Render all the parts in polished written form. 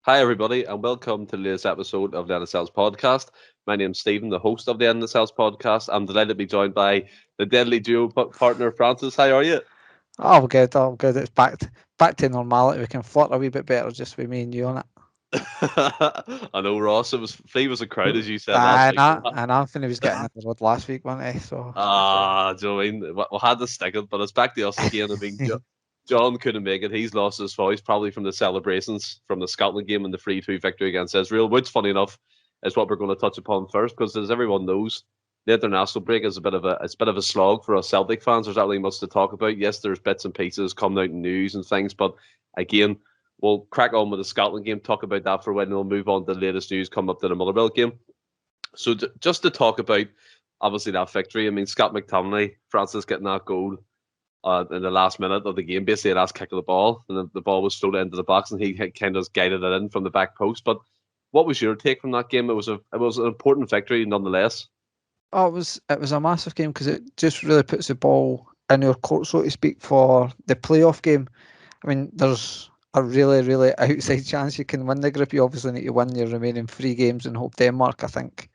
Hi, everybody, and welcome to the latest episode of the Endless Celts Podcast. My name's Stephen, the host of the Endless Celts Podcast. I'm delighted to be joined by the deadly duo partner, Francis. How are you? Oh, good, all good. It's back to normality. We can flirt a wee bit better just with me and you on it. I know, Ross. Flea was a crowd, as you said last week. And Anthony was getting in the road last week, wasn't he? So Do you know what I mean? We had to stick it, but it's back to us again. I mean, John couldn't make it. He's lost his voice probably from the celebrations from the Scotland game and the 3-2 victory against Israel, which, funny enough, is what we're going to touch upon first, because as everyone knows, the international break is a bit of a slog for us Celtic fans. There's not really much to talk about. Yes, there's bits and pieces coming out in news and things, but again, we'll crack on with the Scotland game, talk about that for a while, and we'll move on to the latest news coming up to the Motherwell game. So just to talk about, obviously, that victory, I mean, Scott McTominay, Francis getting that goal in the last minute of the game, basically the last kick of the ball, and the ball was floated into the box, and he kind of guided it in from the back post. But what was your take from that game? It was an important victory, nonetheless. it was a massive game because it just really puts the ball in your court, so to speak, for the playoff game. I mean, there's a really, really outside chance you can win the group. You obviously need to win your remaining 3 games and hope Denmark, I think,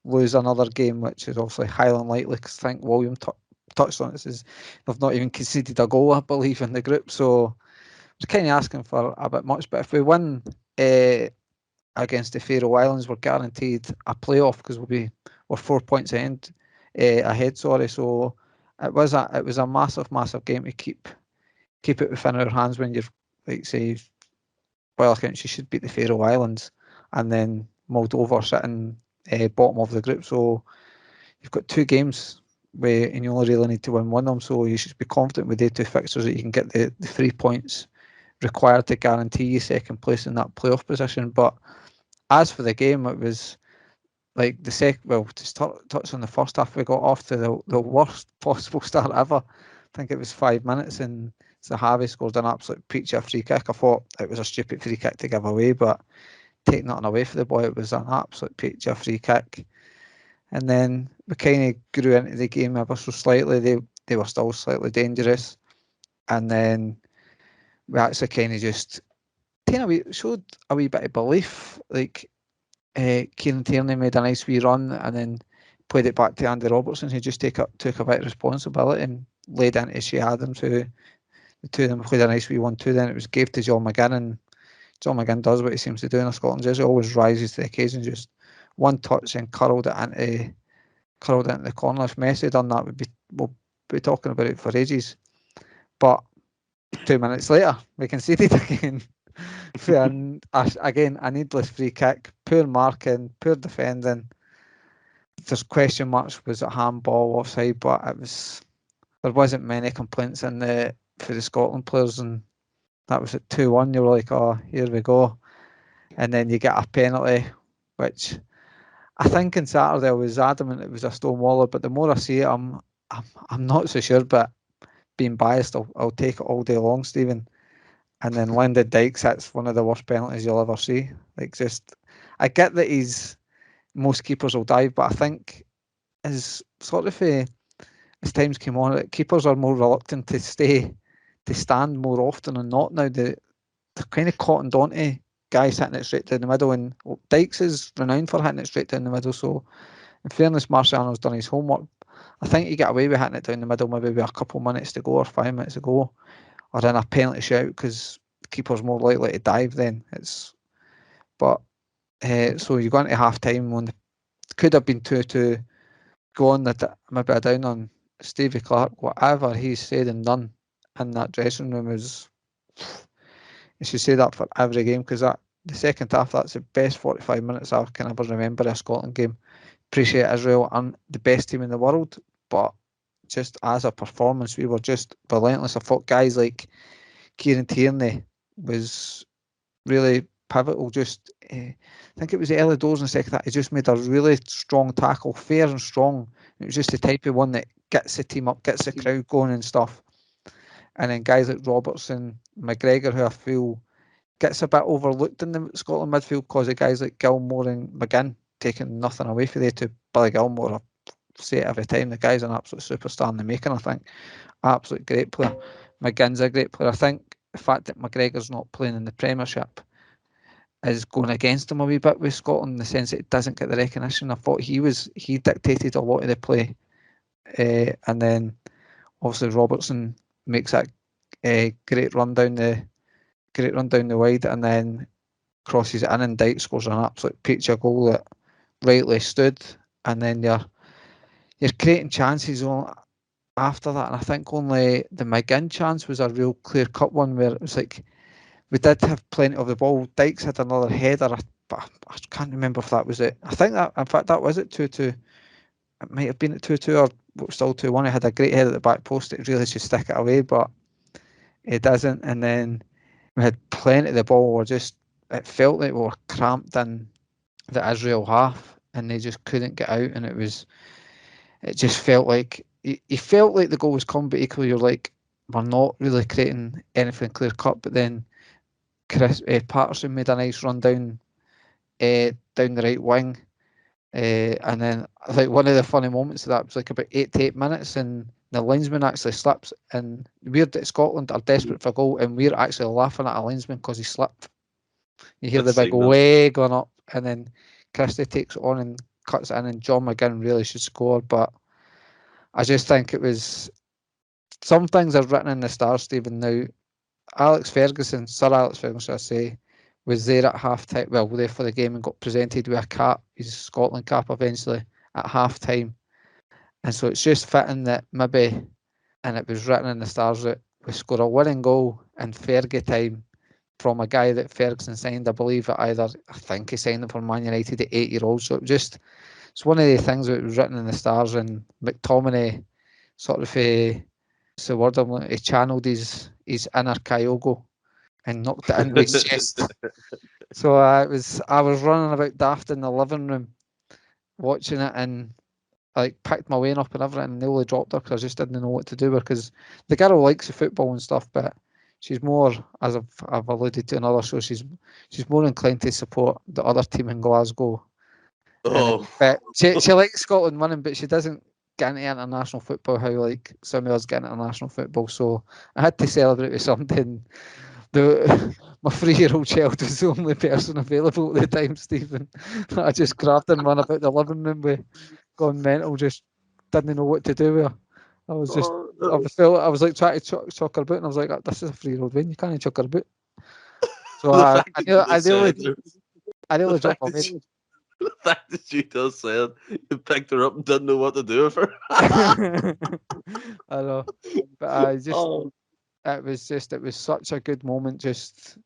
lose another game, which is obviously highly unlikely because I think William touched on it. Says they've not even conceded a goal, I believe, in the group. So it's kind of asking for a bit much. But if we win against the Faroe Islands, we're guaranteed a playoff because we're 4 points ahead. Sorry, so it was a massive game to keep it within our hands when you're like say, well, I think she should beat the Faroe Islands, and then Moldova sitting bottom of the group. So you've got 2 games and you only really need to win one of them. So you should be confident with the 2 fixtures that you can get the 3 points required to guarantee you second place in that playoff position. But as for the game, it was like to touch on the first half, we got off to the worst possible start ever. I think it was 5 minutes and Zahavi scored an absolute peachy free kick. I thought it was a stupid free kick to give away, but take nothing away for the boy, it was an absolute peachy free kick. And then we kind of grew into the game ever so slightly. They were still slightly dangerous. And then we actually kind of just showed a wee bit of belief. Like Kieran Tierney made a nice wee run and then played it back to Andy Robertson, who just took a bit of responsibility and laid into Shea Adams, who the 2 of them played a nice wee 1-2. Then it was gave to John McGinn, and John McGinn does what he seems to do in a Scotland jersey, always rises to the occasion, just one touch and curled it into the corner. If Messi had done that, we'll be talking about it for ages. But 2 minutes later, we conceded again. And again, a needless free kick, poor marking, poor defending. There's question marks, was it handball, offside, but there wasn't many complaints for the Scotland players, and that was at 2-1. You were like, oh, here we go. And then you get a penalty, which I think in Saturday I was adamant it was a stonewaller, but the more I see it, I'm not so sure. But being biased, I'll take it all day long, Stephen. And then Lyndon Dykes hits one of the worst penalties you'll ever see. Like, just, I get that most keepers will dive, but I think as times came on, keepers are more reluctant to stand more often and not now. They're kind of cottoned onto guys hitting it straight down the middle, and Dykes is renowned for hitting it straight down the middle. So, in fairness, Marciano's done his homework. I think you get away with hitting it down the middle maybe with a couple minutes to go or 5 minutes to go, or in a penalty shout, because the keeper's more likely to dive then. So you go into half time when it could have been 2-2, go on maybe a down on Stevie Clark. Whatever he's said and done in that dressing room is, you should say that for every game, because the second half, that's the best 45 minutes I can ever remember a Scotland game. Appreciate Israel and the best team in the world, but just as a performance, we were just relentless. I thought guys like Kieran Tierney was really pivotal. Just I think it was the early doors in the second half. He just made a really strong tackle, fair and strong. It was just the type of one that gets the team up, gets the crowd going and stuff. And then guys like Robertson, McGregor, who I feel gets a bit overlooked in the Scotland midfield because of guys like Gilmore and McGinn, taking nothing away from the two. Billy Gilmore, I say it every time, the guy's an absolute superstar in the making, I think. Absolute great player. McGinn's a great player. I think the fact that McGregor's not playing in the Premiership is going against him a wee bit with Scotland in the sense that it doesn't get the recognition. I thought he dictated a lot of the play, and then obviously Robertson makes that great run down the wide, and then crosses it in, and Dyke scores an absolute picture goal that rightly stood, and then you're creating chances after that. And I think only the McGinn chance was a real clear cut one where it was like we did have plenty of the ball. Dykes had another header, but I can't remember if that was it. I think that, in fact, that was it 2-2. It might have been at 2-2 or still 2-1. He had a great head at the back post. It really should stick it away, but it doesn't. And then we had plenty of the ball. It felt like we were cramped in the Israel half, and they just couldn't get out. And it just felt like he felt like the goal was coming, but equally you're like, we're not really creating anything clear cut. But then Patterson made a nice run down the right wing, and then like one of the funny moments of that was like about 8 to 8 minutes, and the linesman actually slips, and we're at Scotland are desperate for a goal, and we're actually laughing at a linesman because he slipped. You hear the big way going up, and then Christie takes it on and cuts it in, and John McGinn really should score. But I just think it was, some things are written in the stars, Stephen. Now, Sir Alex Ferguson, I say, was there at half time. Well, there for the game and got presented with a cap, his Scotland cap, eventually at half time. And so it's just fitting that maybe, and it was written in the stars, that we score a winning goal in Fergie time from a guy that Ferguson signed, I believe, I think he signed him for Man United at 8-year-old. So it's one of the things that was written in the stars, and McTominay sort of, he channeled his inner Kyogo and knocked it in with his chest. So I was running about daft in the living room watching it, and like picked my way up and everything, and nearly dropped her because I just didn't know what to do with her, because the girl likes the football and stuff, but she's more, as I've alluded to in other shows, she's more inclined to support the other team in Glasgow. But she likes Scotland winning, but she doesn't get into international football how like some of us get into international football. So I had to celebrate with something. My 3-year-old child was the only person available at the time, Stephen. I just grabbed and ran about the living room with gone mental, just didn't know what to do with her. I was just, I was like trying to chuck her about, and I was like, this is a 3-year-old win, you can't chuck her about. So I nearly dropped my head. The fact that you just said you picked her up and didn't know what to do with her. I know, but it was such a good moment, just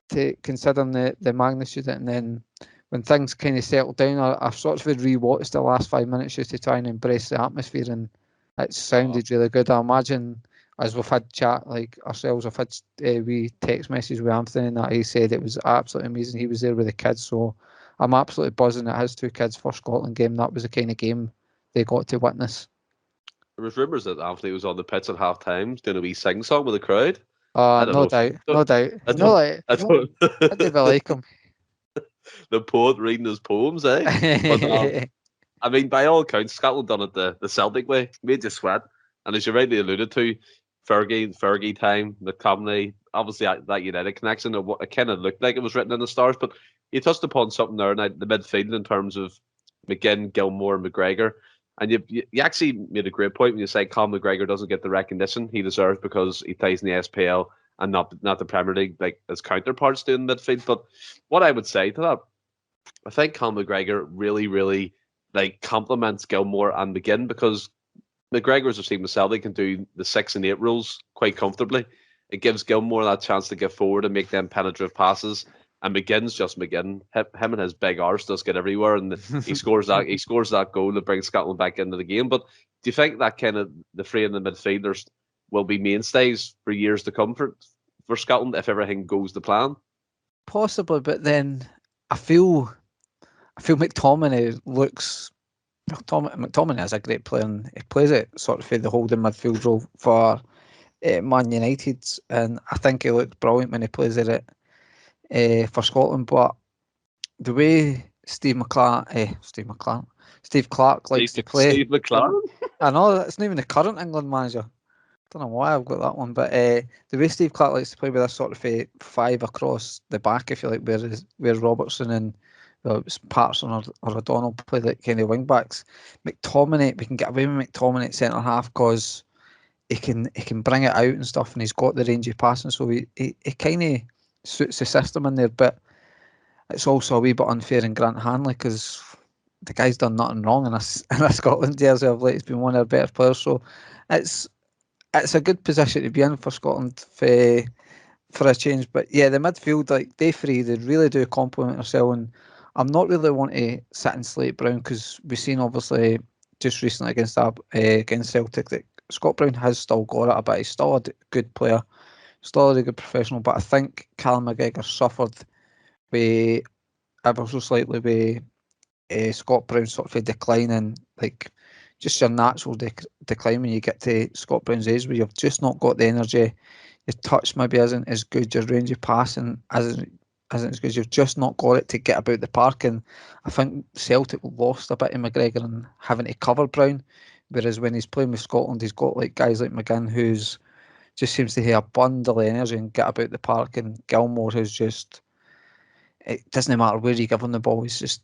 to considering the magnitude of it. And then when things kind of settled down, I sort of re-watched the last 5 minutes just to try and embrace the atmosphere, and it sounded really good. I imagine, as we've had chat like ourselves, I've had wee text message with Anthony, and that he said it was absolutely amazing. He was there with the kids, so I'm absolutely buzzing that his 2 kids' first Scotland game, that was the kind of game they got to witness. There was rumours that Anthony was on the pitch at half time doing a wee sing song with the crowd. No doubt. I didn't like him. The poet reading his poems, eh? But, I mean, by all accounts, Scotland done it the Celtic way, made you sweat. And as you rightly alluded to, Fergie time, McTominay, obviously that United connection, it kind of looked like it was written in the stars. But you touched upon something there, now the midfield in terms of McGinn, Gilmore, and McGregor. And you actually made a great point when you say Conor McGregor doesn't get the recognition he deserves because he plays in the SPL and not the Premier League like his counterparts do in midfield. But what I would say to that, I think Conor McGregor really, really like complements Gilmore and McGinn, because McGregor, as we've seen with Celtic, can do the 6 and 8 rules quite comfortably. It gives Gilmore that chance to get forward and make them penetrative passes. And McGinn's just McGinn. Him and his big arse just get everywhere, and he scores that goal that brings Scotland back into the game. But do you think that kind of the three in the midfielders will be mainstays for years to come for Scotland if everything goes to plan? Possibly, but then I feel McTominay looks. McTominay is a great player, and he plays it sort of the holding midfield role for Man United, and I think he looks brilliant when he plays it for Scotland. But the way Steve Clark likes to play. Steve McClaren? I know, that's not even the current England manager. Don't know why I've got that one, but the way Steve Clark likes to play with this sort of five across the back, if you like, where Robertson and Patterson or O'Donnell play like kind of wing backs. McTominay, we can get away with McTominay at centre half because he can bring it out and stuff, and he's got the range of passing, so he kind of suits the system in there. But it's also a wee bit unfair in Grant Hanley because the guy's done nothing wrong in a Scotland jersey of late. He's been one of our better players, so it's a good position to be in for Scotland for a change. But yeah, the midfield, like they three, they really do complement themselves. And I'm not really wanting to sit and slate Brown because we've seen obviously just recently against Celtic that Scott Brown has still got it, but he's still a good player, still a good professional. But I think Callum McGregor suffered with ever so slightly with Scott Brown sort of declining, like just your natural decline when you get to Scott Brown's age, where you've just not got the energy. Your touch maybe isn't as good. Your range of passing isn't as good. You've just not got it to get about the park. And I think Celtic lost a bit in McGregor and having to cover Brown. Whereas when he's playing with Scotland, he's got like guys like McGinn who's just seems to have a bundle of energy and get about the park. And Gilmore who's just, it doesn't matter where you give him the ball. He's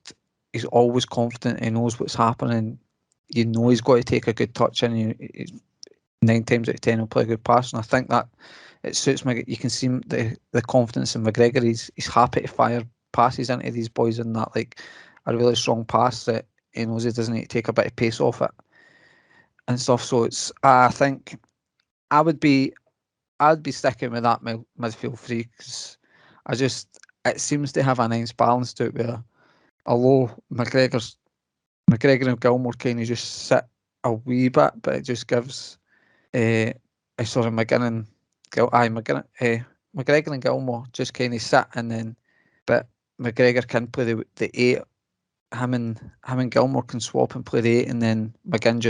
always confident. He knows what's happening. You know he's got to take a good touch in. 9 times out of 10 he'll play a good pass, and I think that it suits me. You can see the confidence in McGregor. He's happy to fire passes into these boys in that like a really strong pass that he knows he doesn't need to take a bit of pace off it and stuff. So it's I think I'd be sticking with that midfield three because it seems to have a nice balance to it where although McGregor and Gilmore kind of just sit a wee bit, but it just gives McGregor and Gilmore just kind of sit, and then but McGregor can play the 8. Him and Gilmore can swap and play the 8, and then McGinn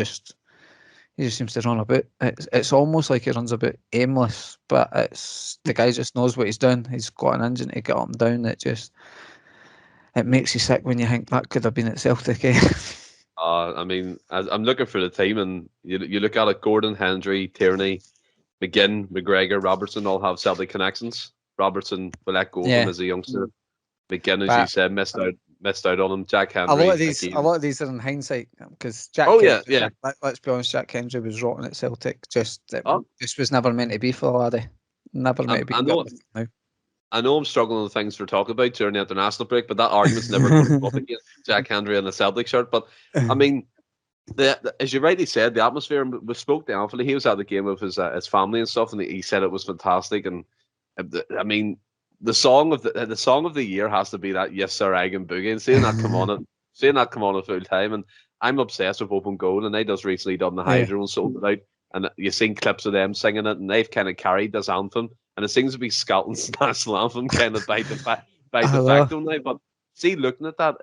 he just seems to run a bit. It's almost like he runs a bit aimless, but it's the guy just knows what he's doing. He's got an engine to get up and down that just it makes you sick when you think that could have been at Celtic. I mean, I'm looking for the team, and you look at it: Gordon, Hendry, Tierney, McGinn, McGregor, Robertson all have Celtic connections. Robertson will let go of him as a youngster. McGinn, as you said, missed out on him. Jack Hendry. A lot of these are in hindsight because Jack. Yeah. Let's be honest, Jack Hendry was rotten at Celtic. This was never meant to be for the laddie. Never meant to be. I know I'm struggling with things for talk about during the international break, but that argument's never going to come up again. Jack Hendry in a Celtic shirt. But I mean, as you rightly said, the atmosphere. We spoke to Anthony. He was at the game with his family and stuff, and he said it was fantastic. And I mean, the song of the year has to be that "Yes Sir Egg Boogie," and seeing that come on at full time. And I'm obsessed with Open Goal, and they just recently done the Hydro and sold it out. And you've seen clips of them singing it, and they've kind of carried this anthem. And it seems to be Scotland's national anthem, kind of by de facto now. But see, looking at that,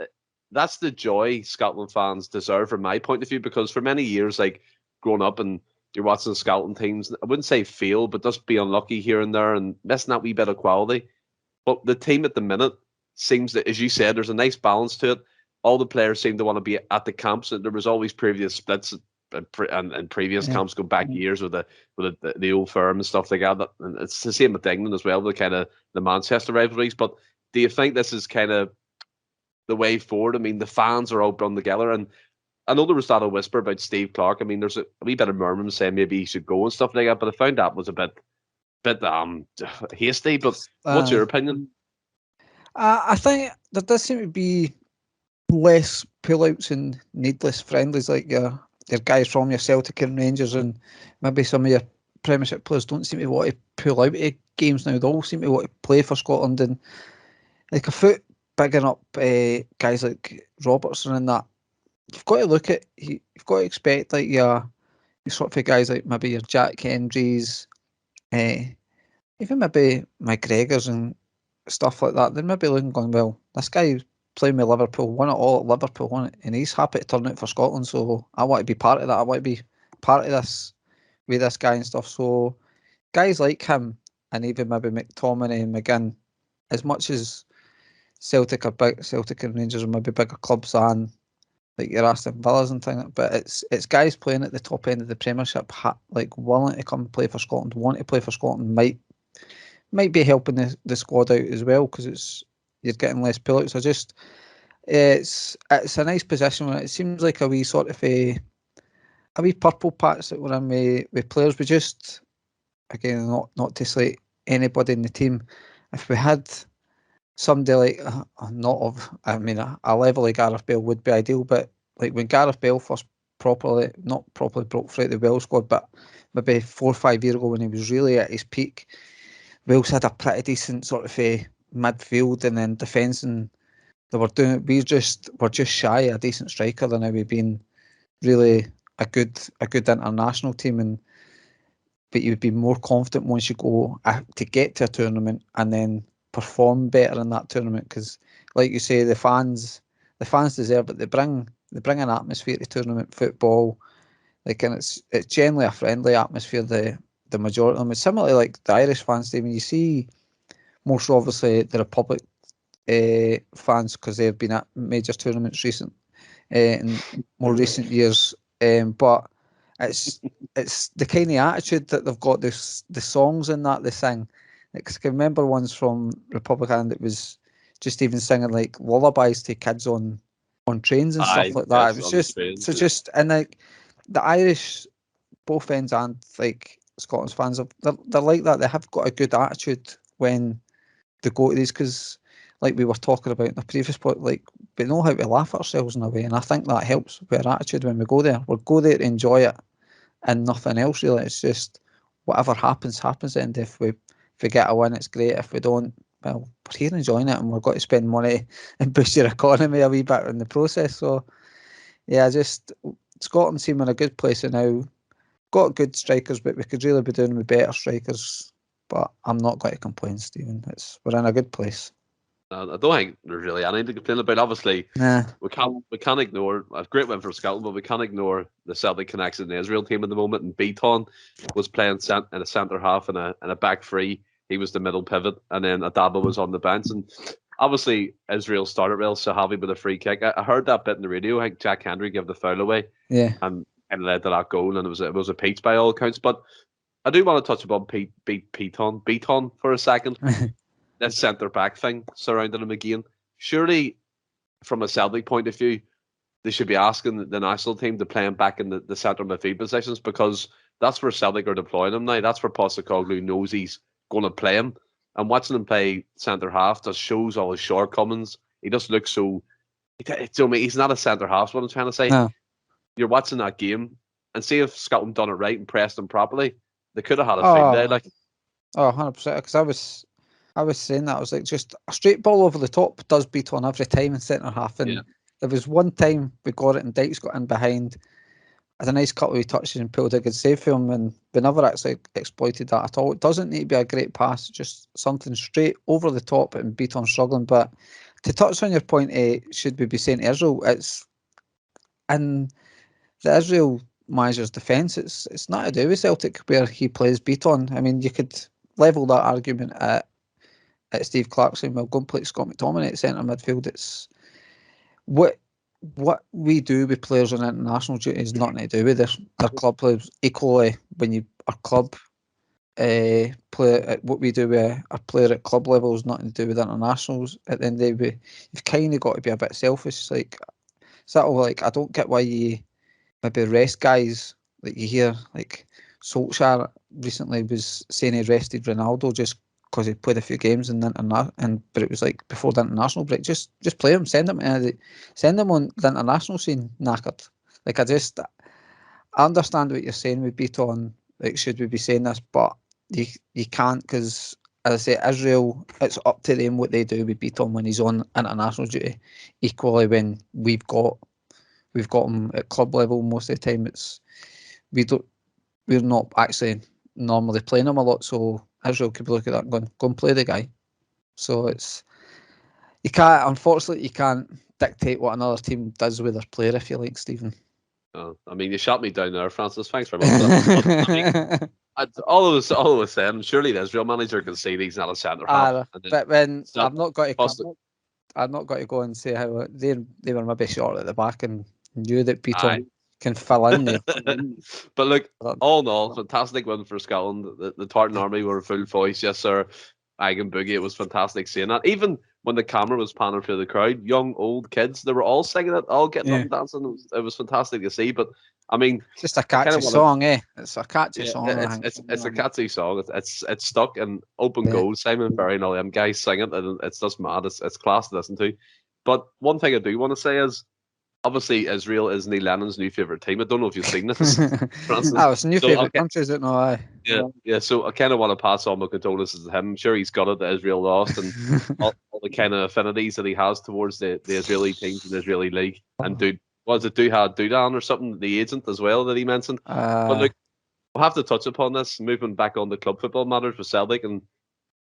that's the joy Scotland fans deserve, from my point of view. Because for many years, like growing up, and you're watching Scotland teams, I wouldn't say fail, but just be unlucky here and there, and missing that wee bit of quality. But the team at the minute seems that, as you said, there's a nice balance to it. All the players seem to want to be at the camps. There was always previous splits and previous camps go back years with the old firm and stuff like that. And it's the same with England as well, with kind of the Manchester rivalries. But do you think this is kind of the way forward? I mean, the fans are all done together, and I know there was that a whisper about Steve Clark. I mean, there's a wee bit of murmuring saying maybe he should go and stuff like that, but I found that was a bit hasty. But what's your opinion? I think there does seem to be less pullouts and needless friendlies, like your guys from your Celtic and Rangers, and maybe some of your Premiership players don't seem to want to pull out of games now. They all seem to want to play for Scotland, and like a foot bigging up guys like Robertson and that. You've got to look at. You've got to expect like your sort of guys like maybe your Jack Hendrys, even maybe McGregor's and stuff like that. They're maybe looking going, well, this guy playing with Liverpool, won it all at Liverpool, won it, and he's happy to turn out for Scotland. So I want to be part of that. I want to be part of this with this guy and stuff. So guys like him, and even maybe McTominay and McGinn, as much as Celtic and Rangers are maybe bigger clubs than like your Aston Villas and things. But it's guys playing at the top end of the Premiership, like willing to come and play for Scotland, want to play for Scotland, might be helping the squad out as well, because you're getting less pullouts. So just it's a nice position when it seems like a wee sort of a wee purple patch that we're in with players. We just, again, not to slate anybody in the team, if we had somebody like a level like Gareth Bale would be ideal, but like when Gareth Bale first not properly broke through the Wales squad, but maybe 4 or 5 years ago when he was really at his peak, Wales had a pretty decent sort of a midfield and then defence, and they were doing it. We're just shy of a decent striker than we've been really a good international team, but you'd be more confident once you go to get to a tournament and then perform better in that tournament, because like you say, the fans deserve it. They bring an atmosphere to tournament football, like, and it's generally a friendly atmosphere. The majority of them, it's similar like the Irish fans do. When you see most obviously the Republic fans, because they've been at major tournaments in more recent years, but it's the kind of attitude that they've got. The songs and that they sing. Like, I can remember ones from Republic Island that was just even singing like lullabies to kids on trains and stuff like that. It was just and like the Irish, both ends and like Scotland's fans, they're like that. They have got a good attitude when they go to these, because like we were talking about in the previous point, like we know how to laugh at ourselves in a way, and I think that helps with our attitude when we go there. We'll go there to enjoy it and nothing else really. It's just whatever happens, and if we get a win, it's great. If we don't, well, we're here enjoying it, and we've got to spend money and boost your economy a wee bit in the process. So yeah, just Scotland seem in a good place now. Got good strikers, but we could really be doing with better strikers. But I'm not going to complain, Stephen. We're in a good place. I don't think there's really anything to complain about. Obviously, we can't ignore a great win for Scotland, but we can't ignore the Celtic connection in the Israel team at the moment. And Beaton was playing in a centre half and a back three. He was the middle pivot, and then Adaba was on the bench. And obviously, Israel started real Sahavi with a free kick. I heard that bit in the radio. I think Jack Henry gave the foul away, and led to that goal, and it was a peach by all accounts. But I do want to touch upon Beaton for a second. That centre back thing surrounding him again. Surely, from a Celtic point of view, they should be asking the national team to play him back in the centre midfield positions, because that's where Celtic are deploying him now. That's where Postecoglou knows he's going to play him. And watching him play centre half just shows all his shortcomings. He just looks so. He's not a centre half. Is what I'm trying to say. No. You're watching that game and see if Scotland done it right and pressed him properly. They could have had a field day. Like, 100%. Because I was saying that, I was like, just a straight ball over the top does beat on every time in centre half. And there was one time we got it and Dykes got in behind, had a nice couple of touches and pulled a good save for him, and we never actually exploited that at all. It doesn't need to be a great pass, just something straight over the top and beat on struggling. But to touch on your point, should we be saying Israel? It's in the Israel manager's defence, it's not to do with Celtic where he plays Beaton. I mean, you could level that argument at Steve Clarkson. Well, go and play Scott McTominay at centre midfield. It's what we do with players on international duty is nothing to do with their club players. Equally, when our club play, what we do with a player at club level is nothing to do with internationals. At the end of the day, you've kind of got to be a bit selfish. Like, I don't get why you maybe rest guys. Like, you hear like Solskjaer recently was saying he rested Ronaldo just because he played a few games but it was like before the international break. Just play him, send him on the international scene knackered. Like, I understand what you're saying with Beaton. Like, should we be saying this? But you can't, because as I say, Israel, it's up to them what they do with Beaton when he's on international duty. Equally, when we've got him at club level most of the time, we're not actually normally playing him a lot, so Israel could be looking at that and go and play the guy. So unfortunately you can't dictate what another team does with their player, if you like, Stephen. Oh, I mean, you shot me down there, Francis. Thanks very much. But, I mean, all I was saying, surely the Israel manager can see he's not a centre half. But when I'm not going to go and say how they were maybe short at the back, and Knew that Peter Aye. can fill in there. But look, all in all, fantastic win for Scotland. The Tartan Army were full voice, yes sir. Eigen Boogie, it was fantastic seeing that. Even when the camera was panning through the crowd, young, old kids, they were all singing it, all getting up and dancing. It was fantastic to see. But I mean, it's just a catchy song, eh? It's a catchy song. It's a catchy song. It's stuck in open goal. Simon Berry and all them guys sing it, and it's just mad. It's class to listen to. But one thing I do want to say is, obviously, Israel is Neil Lennon's new favourite team. I don't know if you've seen this, Francis. It's a new favourite country, is it? No, aye. Yeah. So I kind of want to pass on my condolences to him. I'm sure he's got it that Israel lost, and all the kind of affinities that he has towards the Israeli teams in the Israeli league. And Dudan or something, the agent as well that he mentioned. But look, we'll have to touch upon this. Moving back on the club football matters with Celtic, and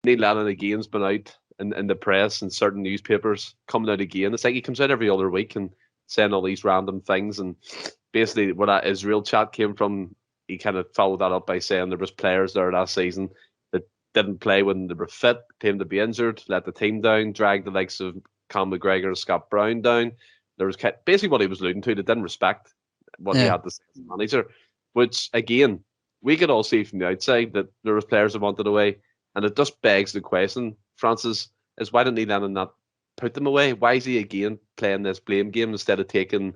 Neil Lennon again's been out in the press and certain newspapers coming out again. It's like he comes out every other week and saying all these random things, and basically where that Israel chat came from, he kind of followed that up by saying there was players there last season that didn't play when they were fit, claimed to be injured, let the team down, dragged the likes of Cam McGregor and Scott Brown down. There was basically what he was alluding to. They didn't respect what he had to say as a manager, which again we could all see from the outside that there was players that wanted away, and it just begs the question, Francis, is why didn't he then not put them away? Why is he again playing this blame game instead of taking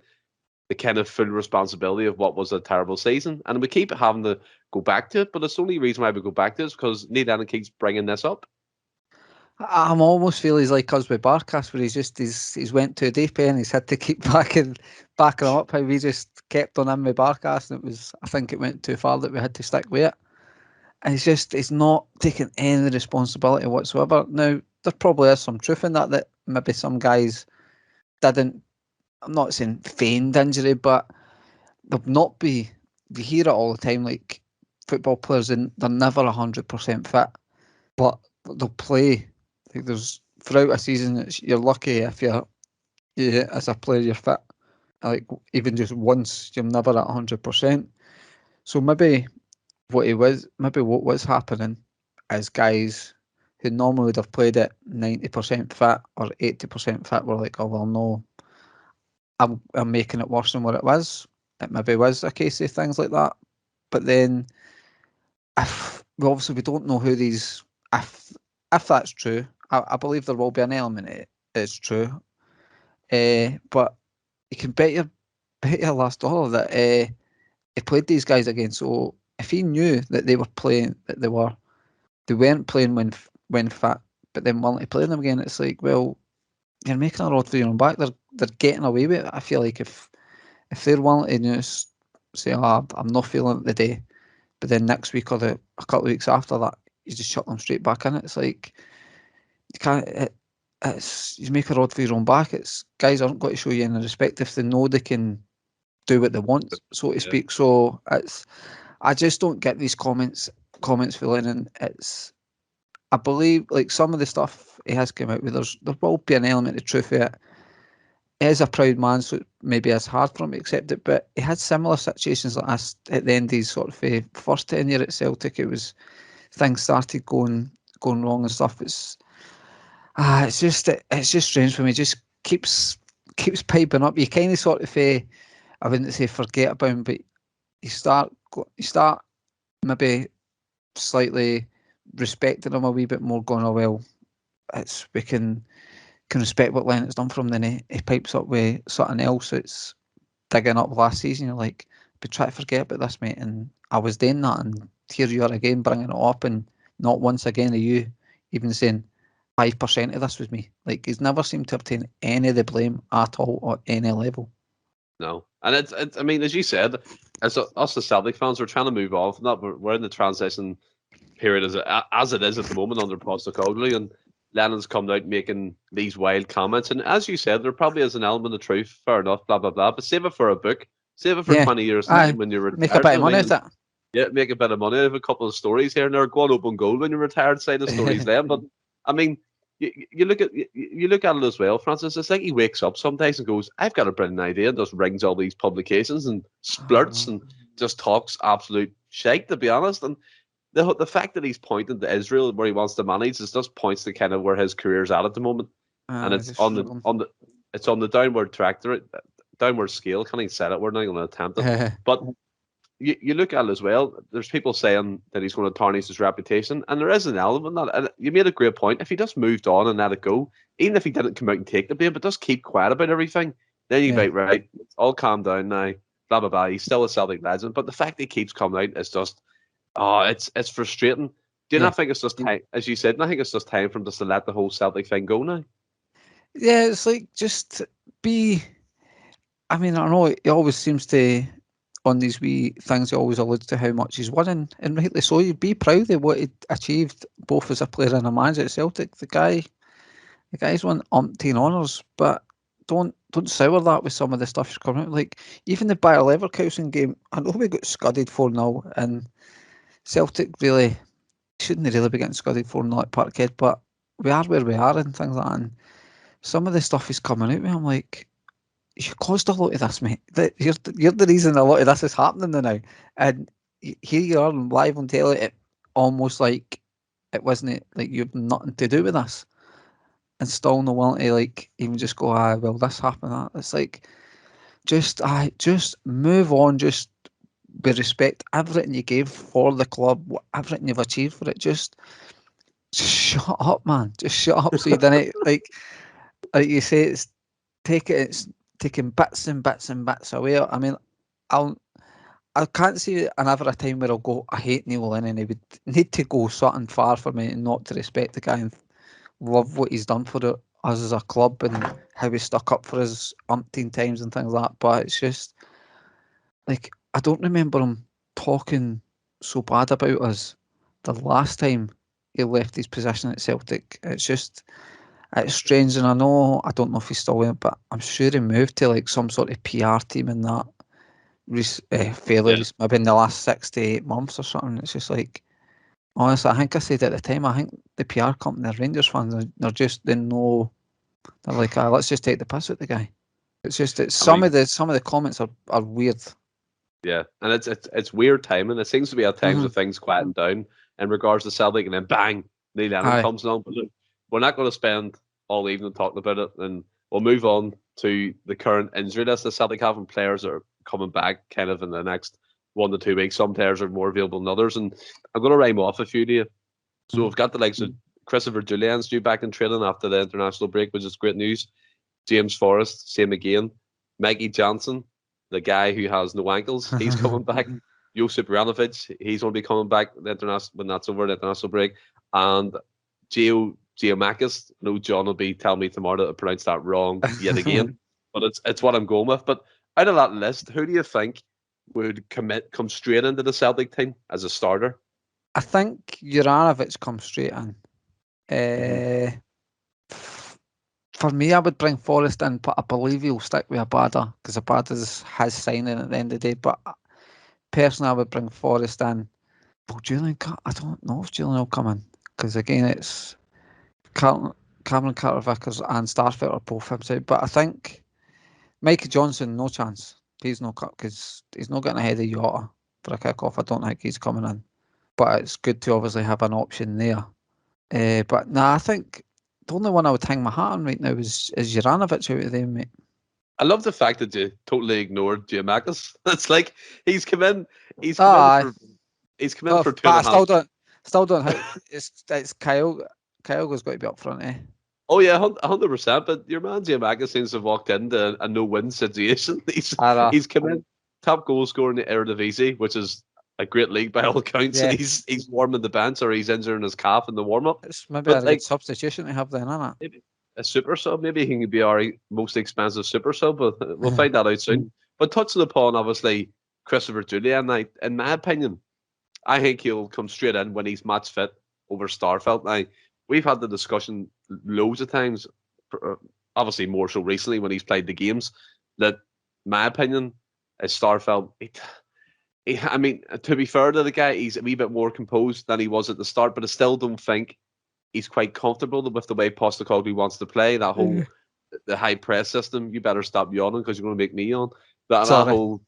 the kind of full responsibility of what was a terrible season? And we keep having to go back to it, but it's the only reason why we go back to it is because Neil Lennon keeps bringing this up. I'm almost feel he's like us with Barkas, where he's went to a deep end, he's had to keep backing him up. How we just kept on him with Barkas, and I think it went too far that we had to stick with it. And he's not taking any responsibility whatsoever. Now there probably is some truth in that maybe some guys didn't. I'm not saying feigned injury, but they'll not be. You hear it all the time, like football players, and they're never 100% fit, but they'll play. Like there's throughout a season, you're lucky if you as a player you're fit. Like even just once, you're never at 100%. So maybe what was happening is guys who normally would have played at 90% fit or 80% fit were like, oh well, no, I'm making it worse than what it was. It maybe was a case of things like that. But then, we don't know who these. If that's true, I believe there will be an element it's true. But you can bet your last dollar that he played these guys again. So if he knew that they were playing, that they weren't playing when fit, but then wanting to play them again, it's like, well, you're making a rod for your own back. They're getting away with it. I feel like if they're willing to just say, oh, I'm not feeling it today, but then next week or a couple of weeks after that, you just shut them straight back in. It's like you can't. You make a rod for your own back. It's guys aren't going to show you any respect if they know they can do what they want, so to speak. So I just don't get these comments for Lennon. I believe like some of the stuff he has come out with, there will be an element of truth in it. He is a proud man, so maybe it's hard for him to accept it, but he had similar situations like this at the end of his sort of first tenure at Celtic. It was things started going wrong and stuff. It's just strange for me. It just keeps piping up. You kind of sort of I wouldn't say forget about him, but you start maybe slightly respecting him a wee bit more, going, oh well, we can respect what Lennon's done for him. Then he pipes up with something else that's digging up last season. You're like, but try to forget about this, mate. And I was doing that, and here you are again bringing it up, and not once again are you even saying 5% of this was me. Like he's never seemed to obtain any of the blame at all at any level. No, and it's I mean, as you said, as us the Celtic fans, we're trying to move on from that. We're in the transition period as it is at the moment under Postecoglou, and Lennon's come out making these wild comments. And as you said, there probably is an element of truth. Fair enough, blah blah blah. But save it for a book. Save it for 20 years time when you're retired. Make a bit of money out of it. Yeah, make a bit of money out of a couple of stories here and there. Go on open goal when you're retired. Say the stories then. But I mean, you look at it as well, Francis. It's like he wakes up some days and goes, "I've got a brilliant idea," and just rings all these publications and splurts and just talks absolute shite. To be honest, and the fact that he's pointing to Israel where he wants to manage is just points to kind of where his career's at the moment, and it's on the downward trajectory. downward scale. Can't even say it. We're not going to attempt it. But you look at it as well. There's people saying that he's going to tarnish his reputation, and there is an element that. And you made a great point. If he just moved on and let it go, even if he didn't come out and take the blame, but just keep quiet about everything, then you'd be right. It's all calm down now. Blah blah blah. He's still a Celtic legend, but the fact that he keeps coming out is just, it's frustrating. Do you not think it's just time, as you said? I think it's just time for him just to let the whole Celtic thing go now. Yeah, it's like just be. I mean, I know he always seems to, on these wee things, he always alludes to how much he's winning, and rightly so. You'd be proud of what he achieved, both as a player and a manager at Celtic. The guy's won umpteen honours, but don't sour that with some of the stuff he's coming out. Like even the Bayer Leverkusen game, I know we got scudded 4-0, and Celtic really shouldn't really be getting scudded 4-0 at Parkhead, but we are where we are and things like that. And some of the stuff he's coming out with, I'm like, you caused a lot of this, mate. You're the reason a lot of this is happening now. And here you are live on telly, it almost like it wasn't like you've nothing to do with this, and still no willing to like even just go, well, this happened. That it's like just move on. Just be respect everything you gave for the club, everything you've achieved for it. Just shut up, man. Just shut up. So you didn't like you say, it's taking bits and bits and bits away. I mean, I can't see another time where I'll go, I hate Neil Lennon. He would need to go something far for me not to respect the guy and love what he's done for us as a club and how he stuck up for us umpteen times and things like that. But it's just like, I don't remember him talking so bad about us the last time he left his position at Celtic. It's strange, and I don't know if he's still in it, but I'm sure he moved to like some sort of PR team in that fairly maybe in the last 6 to 8 months or something. It's just like, honestly, I think I said at the time, I think the PR company, the Rangers fans, they're like, let's just take the piss at the guy. It's just some of the comments are weird. Yeah, and it's weird timing. It seems to be at times where things quieten down in regards to Celtic, and then bang, Neil Lennon comes along. But look, we're not going to spend all evening talking about it, and we'll move on to the current injury list. The Celtic having players that are coming back kind of in the next 1 to 2 weeks. Some players are more available than others, and I'm going to rhyme off a few to you. So we've got the likes of Christopher Julian's due back in training after the international break, which is great news. James Forrest, same again. Mikey Johnson, the guy who has no ankles, he's coming back. Josip Ranovic, he's going to be coming back when that's over, the international break. And Giamakis, no, John will be telling me tomorrow to pronounce that wrong yet again. But it's what I'm going with. But out of that list, who do you think would come straight into the Celtic team as a starter? I think Juranovic comes straight in. For me, I would bring Forrest in, but I believe he'll stick with Abada because Abada has signing at the end of the day. But personally, I would bring Forrest in. Well, Julian, I don't know if Julian will come in because again, it's Cameron Carter-Vickers and Starfelt are both outside. But I think Mikey Johnson, no chance. He's no cut because he's not getting ahead of Jota for a kick-off. I don't think he's coming in. But it's good to obviously have an option there. But I think the only one I would hang my hat on right now is Juranovic out of them, mate. I love the fact that you totally ignored Giamakis. It's like he's come in for 2.5. I still don't. It's Kyle. Kyogo's got to be up front, eh? Oh yeah, 100%. But your man Giamakis seems to have walked into a no-win situation. He's come in top goal scorer in the Eredivisie, which is a great league by all accounts, and he's warming the bench or he's injuring his calf in the warm-up. It's maybe a good substitution to have then, isn't it? Maybe a super sub, maybe he can be our most expensive super sub, but we'll find that out soon. But touching upon, obviously, Christopher Julian, in my opinion, I think he'll come straight in when he's match fit over Starfelt. Now, we've had the discussion loads of times, obviously more so recently when he's played the games, that my opinion is Starfelt. I mean, to be fair to the guy, he's a wee bit more composed than he was at the start, but I still don't think he's quite comfortable with the way Postecoglou wants to play. That whole the high press system. You better stop yawning because you're going to make me yawn. That whole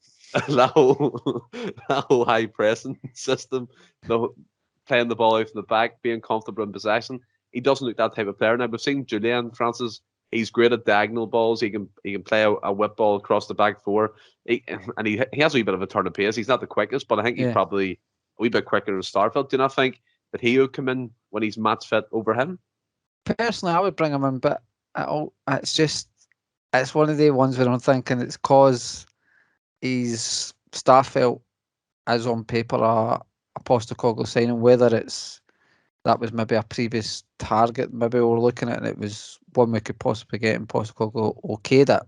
high pressing system, playing the ball out from the back, being comfortable in possession. He doesn't look that type of player. Now we've seen Julian Francis He's great at diagonal balls. He can play a whip ball across the back four. He has a wee bit of a turn of pace. He's not the quickest, but I think he's probably a wee bit quicker than Starfelt. Do you not think that he would come in when he's match fit over him? Personally, I would bring him in, but it's one of the ones where I'm thinking it's because he's Starfelt as on paper a Postecoglou signing, whether that was maybe a previous target, maybe we were looking at, and it was one we could possibly get, and Postecoglou okayed it.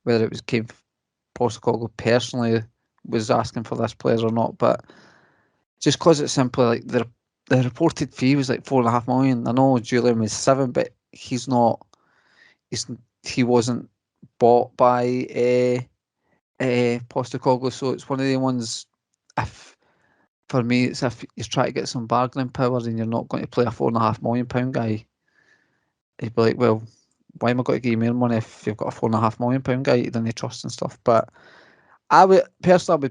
Whether it was Postecoglou personally was asking for this player or not, but just because it's simply like the reported fee was like 4.5 million. I know Julian was 7, but he wasn't bought by Postecoglou, so it's one of the ones. For me, it's if you're trying to get some bargaining power and you're not going to play a £4.5 million guy, you'd be like, well, why am I going to give you more money if you've got a £4.5 million guy you don't trust and stuff? But I would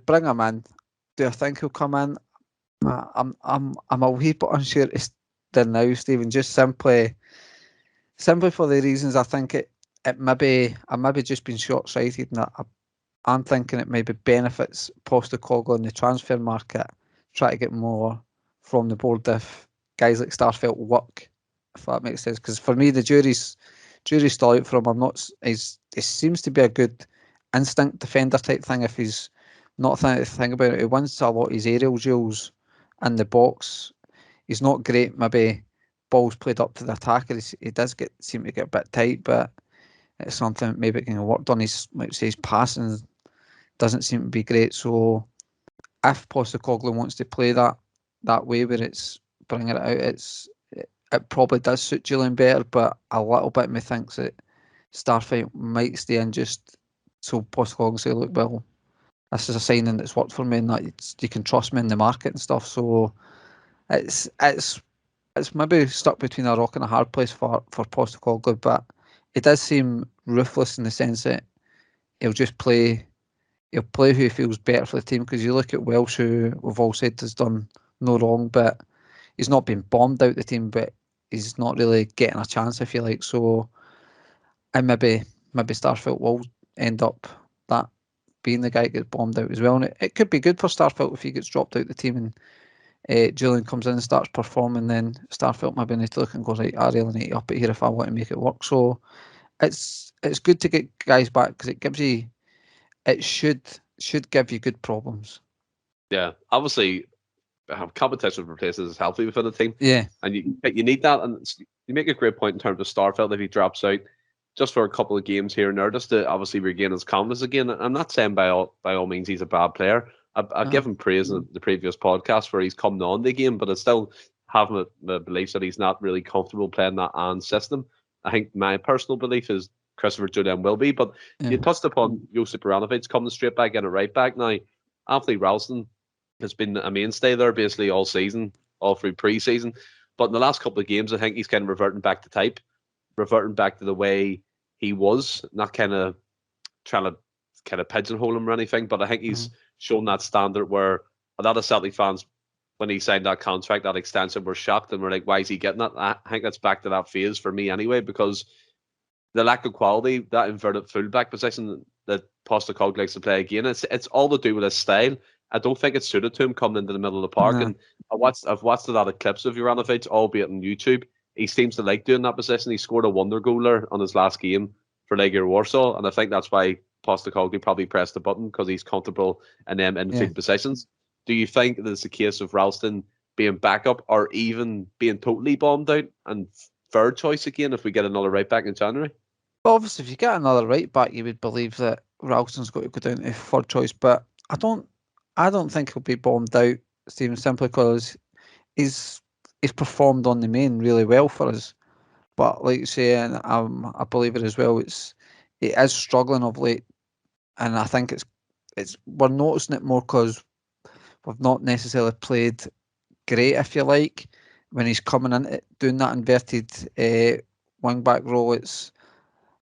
bring him in. Do I think he'll come in? I'm a wee bit unsure than now, Stephen. Just simply for the reasons I think I maybe just been short-sighted, and I'm thinking it maybe benefits Postecoglou in the transfer market. Try to get more from the board if guys like Starfelt work, if that makes sense. Because for me, the jury's still out for him. He seems to be a good instinct defender type thing. If he's not thinking to think about it, he wins a lot of his aerial duels in the box. He's not great. Maybe balls played up to the attacker. He does seem to get a bit tight, but it's something maybe it can be worked on. His passing doesn't seem to be great. So if Postecoglou wants to play that way where it's bringing it out, it probably does suit Julian better, but a little bit me thinks that Starfelt might stay in just so Postecoglou say, look, well, this is a signing that's worked for me and that you can trust me in the market and stuff. So it's maybe stuck between a rock and a hard place for Postecoglou, but it does seem ruthless in the sense that he'll play who he feels better for the team, because you look at Welsh, who we've all said has done no wrong, but he's not been bombed out the team, but he's not really getting a chance, if you like. So and maybe Starfelt will end up that being the guy that gets bombed out as well. And it could be good for Starfelt if he gets dropped out the team and Julian comes in and starts performing, then Starfelt maybe needs to look and go, right, I really need to up it here if I want to make it work. So it's good to get guys back, because it should give you good problems. Yeah, obviously, competition for places is healthy within the team. Yeah, and you need that. And you make a great point in terms of Starfelt if he drops out just for a couple of games here and there, just to obviously regain his confidence again. I'm not saying by all means he's a bad player. I give him praise in the previous podcast where he's coming on the game, but I still have my beliefs that he's not really comfortable playing that and system. I think my personal belief is Christopher Julian will be, but you touched upon Josip Juranovic coming straight back in a right back now. Anthony Ralston has been a mainstay there basically all season, all through pre-season. But in the last couple of games, I think he's kind of reverting back to type, reverting back to the way he was, not kind of trying to kind of pigeonhole him or anything, but I think he's shown that standard where a lot of Celtic fans, when he signed that contract, that extension, were shocked and were like, why is he getting that? I think that's back to that phase for me anyway, because the lack of quality, that inverted fullback position that Postecoglou likes to play again, it's all to do with his style. I don't think it's suited to him coming into the middle of the park. And I've watched a lot of clips of Juranovic, albeit on YouTube. He seems to like doing that position. He scored a wonder goaler on his last game for Legia Warsaw, and I think that's why Postecoglou probably pressed the button, because he's comfortable in them infield positions. Do you think that it's a case of Ralston being backup or even being totally bombed out and third choice again if we get another right back in January? Well, obviously, if you get another right back, you would believe that Ralston's got to go down to third choice, but I don't think he'll be bombed out, Stephen, simply because he's performed on the main really well for us. But like you say, and I believe it as well, it is struggling of late, and I think it's we're noticing it more because we've not necessarily played great, if you like, when he's coming in doing that inverted wing back role.